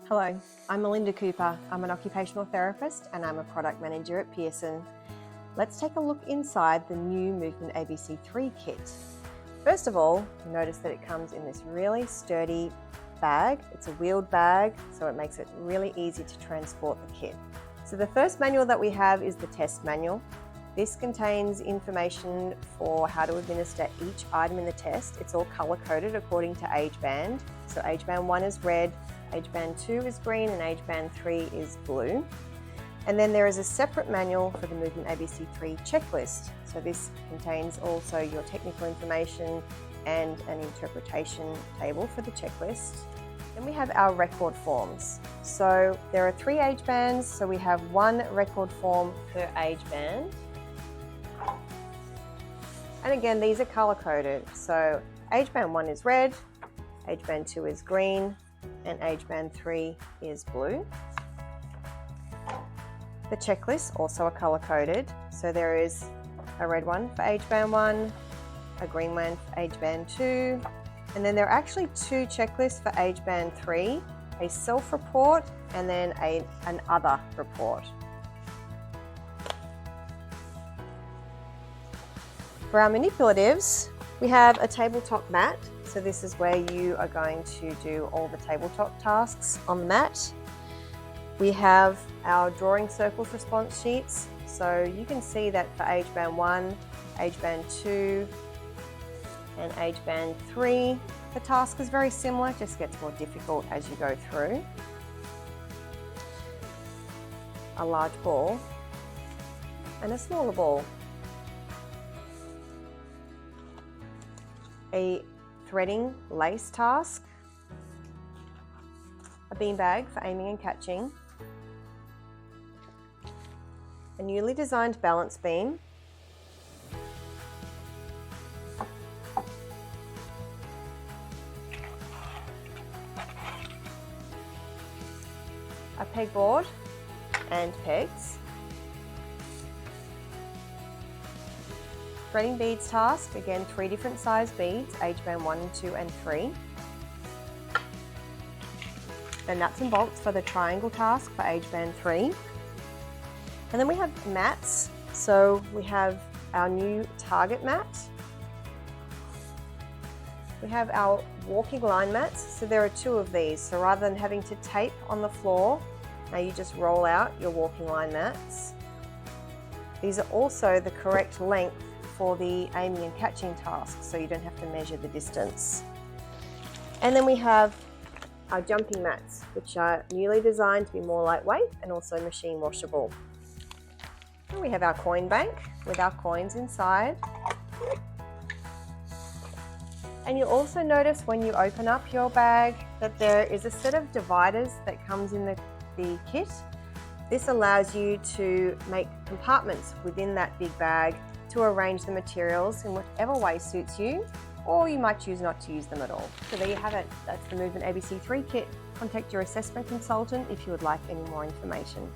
Hello, I'm Melinda Cooper. I'm an occupational therapist and I'm a product manager at Pearson. Let's take a look inside the new Movement ABC-3 kit. First of all, notice that it comes in this really sturdy bag. It's a wheeled bag, so it makes it really easy to transport the kit. So the first manual that we have is the test manual. This contains information for how to administer each item in the test. It's all color-coded according to age band. So age band 1 is red, age band 2 is green, and age band 3 is blue. And then there is a separate manual for the Movement ABC-3 checklist. So this contains also your technical information and an interpretation table for the checklist. Then we have our record forms. So there are 3 age bands, so we have 1 record form per age band. And again, these are color-coded. So age band 1 is red, age band 2 is green, and age band 3 is blue. The checklist also are color-coded. So there is a red one for age band 1, a green one for age band 2, and then there are actually 2 checklists for age band 3, a self-report and then an other report. For our manipulatives, we have a tabletop mat. So this is where you are going to do all the tabletop tasks on the mat. We have our drawing circles response sheets. So you can see that for age band 1, age band 2, and age band 3, the task is very similar, it just gets more difficult as you go through. A large ball and a smaller ball. A threading lace task, a beanbag for aiming and catching, a newly designed balance beam, a pegboard and pegs, threading beads task, again 3 different size beads, age band 1, 2 and 3. The nuts and bolts for the triangle task for age band 3. And then we have mats. So we have our new target mat. We have our walking line mats. So there are 2 of these. So rather than having to tape on the floor, now you just roll out your walking line mats. These are also the correct length for the aiming and catching tasks, so you don't have to measure the distance. And then we have our jumping mats, which are newly designed to be more lightweight and also machine washable. And we have our coin bank with our coins inside. And you'll also notice when you open up your bag that there is a set of dividers that comes in the kit. This allows you to make compartments within that big bag to arrange the materials in whatever way suits you, or you might choose not to use them at all. So there you have it. That's the Movement ABC-3 kit. Contact your assessment consultant if you would like any more information.